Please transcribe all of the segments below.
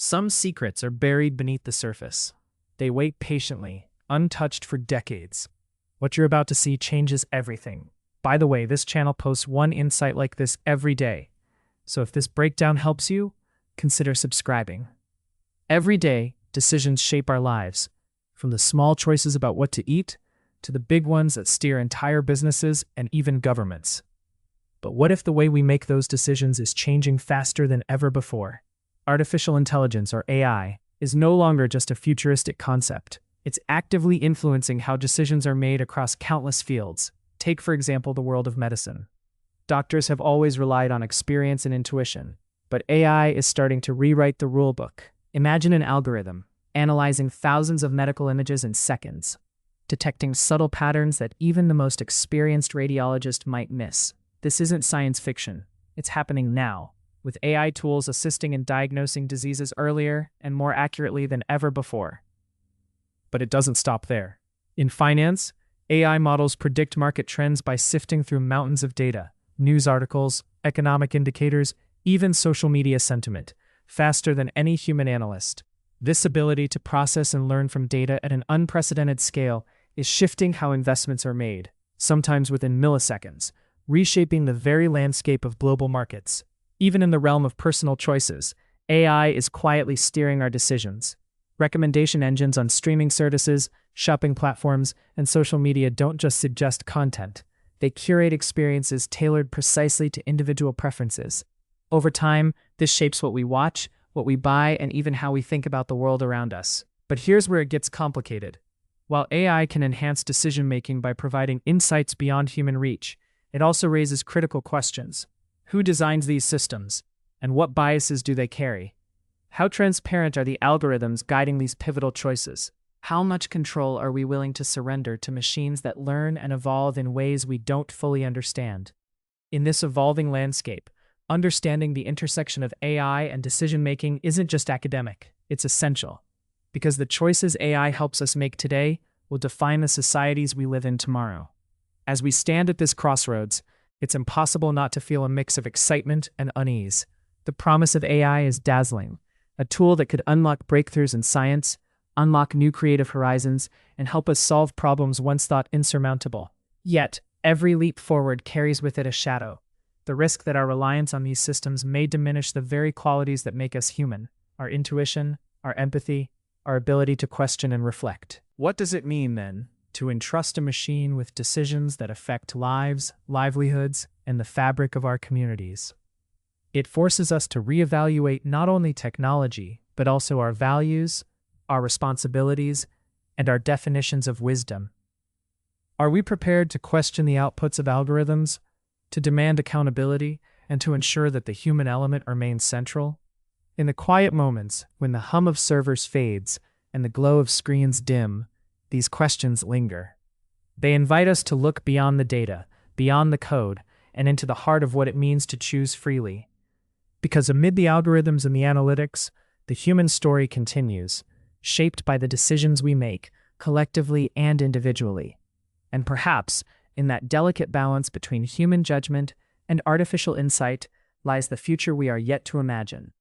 Some secrets are buried beneath the surface. They wait patiently, untouched for decades. What you're about to see changes everything. By the way, this channel posts one insight like this every day. So if this breakdown helps you, consider subscribing. Every day, decisions shape our lives, from the small choices about what to eat to the big ones that steer entire businesses and even governments. But what if the way we make those decisions is changing faster than ever before? Artificial intelligence, or AI, is no longer just a futuristic concept. It's actively influencing how decisions are made across countless fields. Take, for example, the world of medicine. Doctors have always relied on experience and intuition, but AI is starting to rewrite the rulebook. Imagine an algorithm analyzing thousands of medical images in seconds, detecting subtle patterns that even the most experienced radiologist might miss. This isn't science fiction. It's happening now, with AI tools assisting in diagnosing diseases earlier and more accurately than ever before. But it doesn't stop there. In finance, AI models predict market trends by sifting through mountains of data, news articles, economic indicators, even social media sentiment, faster than any human analyst. This ability to process and learn from data at an unprecedented scale is shifting how investments are made, sometimes within milliseconds, reshaping the very landscape of global markets. Even in the realm of personal choices, AI is quietly steering our decisions. Recommendation engines on streaming services, shopping platforms, and social media don't just suggest content. They curate experiences tailored precisely to individual preferences. Over time, this shapes what we watch, what we buy, and even how we think about the world around us. But here's where it gets complicated. While AI can enhance decision-making by providing insights beyond human reach, it also raises critical questions. Who designs these systems? And what biases do they carry? How transparent are the algorithms guiding these pivotal choices? How much control are we willing to surrender to machines that learn and evolve in ways we don't fully understand? In this evolving landscape, understanding the intersection of AI and decision-making isn't just academic, it's essential. Because the choices AI helps us make today will define the societies we live in tomorrow. As we stand at this crossroads, it's impossible not to feel a mix of excitement and unease. The promise of AI is dazzling, a tool that could unlock breakthroughs in science, unlock new creative horizons, and help us solve problems once thought insurmountable. Yet, every leap forward carries with it a shadow, the risk that our reliance on these systems may diminish the very qualities that make us human: our intuition, our empathy, our ability to question and reflect. What does it mean, then, to entrust a machine with decisions that affect lives, livelihoods, and the fabric of our communities? It forces us to reevaluate not only technology, but also our values, our responsibilities, and our definitions of wisdom. Are we prepared to question the outputs of algorithms, to demand accountability, and to ensure that the human element remains central? In the quiet moments, when the hum of servers fades and the glow of screens dim, these questions linger. They invite us to look beyond the data, beyond the code, and into the heart of what it means to choose freely. Because amid the algorithms and the analytics, the human story continues, shaped by the decisions we make, collectively and individually. And perhaps, in that delicate balance between human judgment and artificial insight, lies the future we are yet to imagine.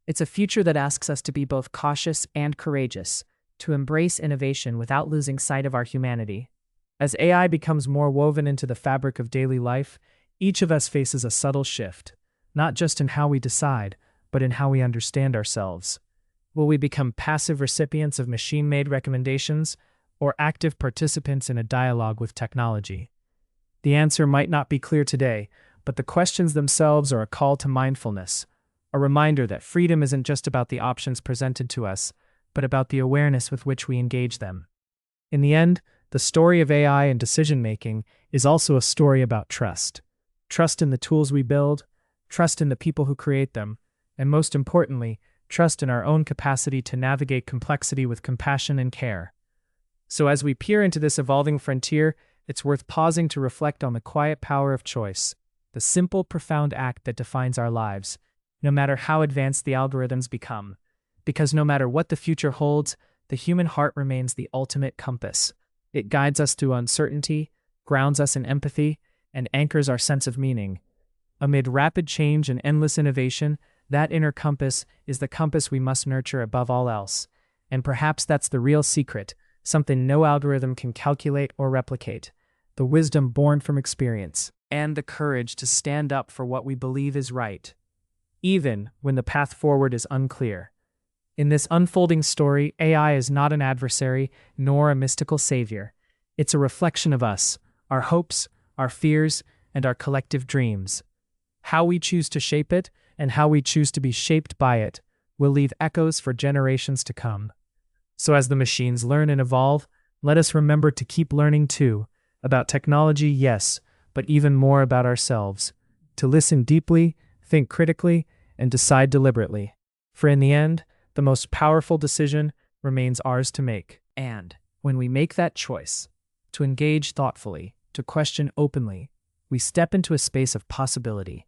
It's a future that asks us to be both cautious and courageous, to embrace innovation without losing sight of our humanity. As AI becomes more woven into the fabric of daily life, each of us faces a subtle shift, not just in how we decide, but in how we understand ourselves. Will we become passive recipients of machine-made recommendations, or active participants in a dialogue with technology? The answer might not be clear today, but the questions themselves are a call to mindfulness, a reminder that freedom isn't just about the options presented to us, but about the awareness with which we engage them. In the end, the story of AI and decision-making is also a story about trust. Trust in the tools we build, trust in the people who create them, and most importantly, trust in our own capacity to navigate complexity with compassion and care. So as we peer into this evolving frontier, it's worth pausing to reflect on the quiet power of choice, the simple, profound act that defines our lives, no matter how advanced the algorithms become. Because no matter what the future holds, the human heart remains the ultimate compass. It guides us through uncertainty, grounds us in empathy, and anchors our sense of meaning. Amid rapid change and endless innovation, That inner compass is the compass we must nurture above all else. And perhaps that's the real secret, something no algorithm can calculate or replicate. The wisdom born from experience, and the courage to stand up for what we believe is right, even when the path forward is unclear. In this unfolding story, AI is not an adversary nor a mystical savior. It's a reflection of us, our hopes, our fears, and our collective dreams. How we choose to shape it and how we choose to be shaped by it will leave echoes for generations to come. So as the machines learn and evolve, let us remember to keep learning too, about technology, yes, but even more about ourselves. To listen deeply, think critically, and decide deliberately. For in the end, the most powerful decision remains ours to make. And when we make that choice, to engage thoughtfully, to question openly, we step into a space of possibility.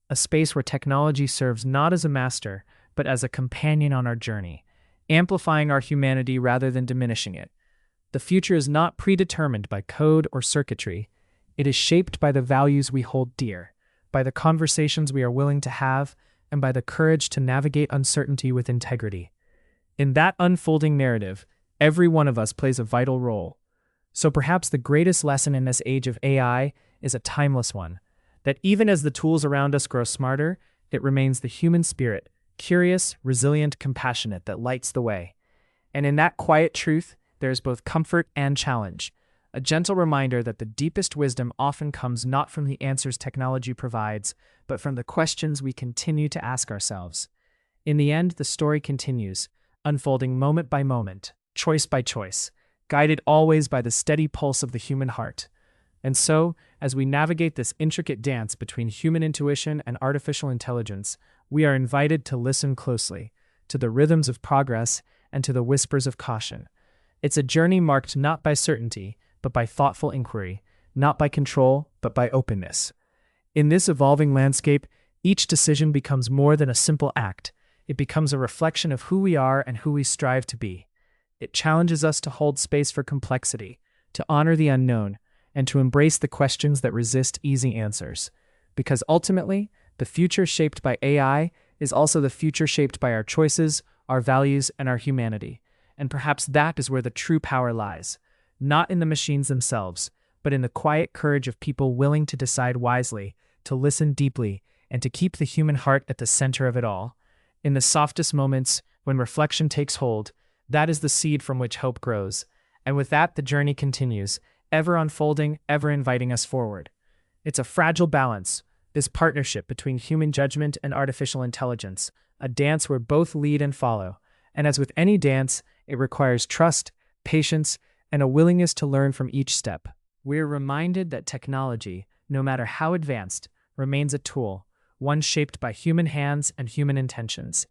A space where technology serves not as a master, but as a companion on our journey, amplifying our humanity rather than diminishing it. The future is not predetermined by code or circuitry. It is shaped by the values we hold dear, by the conversations we are willing to have, and by the courage to navigate uncertainty with integrity. In that unfolding narrative, every one of us plays a vital role. So perhaps the greatest lesson in this age of AI is a timeless one, that even as the tools around us grow smarter, it remains the human spirit, curious, resilient, compassionate, that lights the way. And in that quiet truth, there is both comfort and challenge, a gentle reminder that the deepest wisdom often comes not from the answers technology provides, but from the questions we continue to ask ourselves. In the end, the story continues, unfolding moment by moment, choice by choice, guided always by the steady pulse of the human heart. And so, as we navigate this intricate dance between human intuition and artificial intelligence, we are invited to listen closely, to the rhythms of progress and to the whispers of caution. It's a journey marked not by certainty, but by thoughtful inquiry, not by control, but by openness. In this evolving landscape, each decision becomes more than a simple act. It becomes a reflection of who we are and who we strive to be. It challenges us to hold space for complexity, to honor the unknown, and to embrace the questions that resist easy answers. Because ultimately, the future shaped by AI is also the future shaped by our choices, our values, and our humanity. And perhaps that is where the true power lies, not in the machines themselves, but in the quiet courage of people willing to decide wisely, to listen deeply, and to keep the human heart at the center of it all. In the softest moments, when reflection takes hold, that is the seed from which hope grows. And with that, the journey continues, ever unfolding, ever inviting us forward. It's a fragile balance, this partnership between human judgment and artificial intelligence, a dance where both lead and follow. And as with any dance, it requires trust, patience, and a willingness to learn from each step. We're reminded that technology, no matter how advanced, remains a tool, one shaped by human hands and human intentions.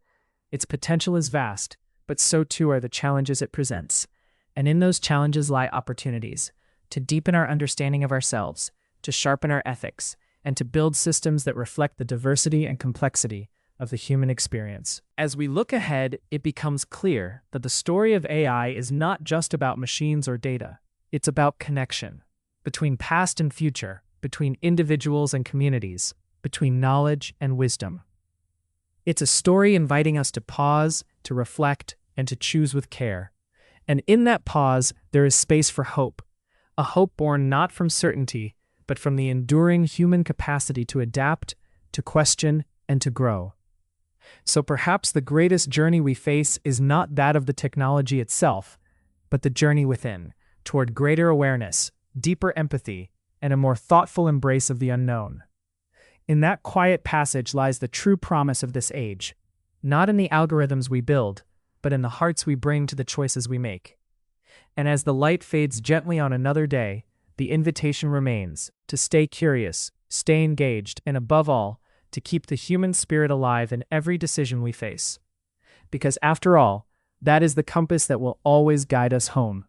Its potential is vast, but so too are the challenges it presents. And in those challenges lie opportunities to deepen our understanding of ourselves, to sharpen our ethics, and to build systems that reflect the diversity and complexity of the human experience. As we look ahead, it becomes clear that the story of AI is not just about machines or data. It's about connection between past and future, between individuals and communities, between knowledge and wisdom. It's a story inviting us to pause, to reflect, and to choose with care. And in that pause, there is space for hope, a hope born not from certainty, but from the enduring human capacity to adapt, to question, and to grow. So perhaps the greatest journey we face is not that of the technology itself, but the journey within, toward greater awareness, deeper empathy, and a more thoughtful embrace of the unknown. In that quiet passage lies the true promise of this age, not in the algorithms we build, but in the hearts we bring to the choices we make. And as the light fades gently on another day, the invitation remains to stay curious, stay engaged, and above all, to keep the human spirit alive in every decision we face. Because after all, that is the compass that will always guide us home.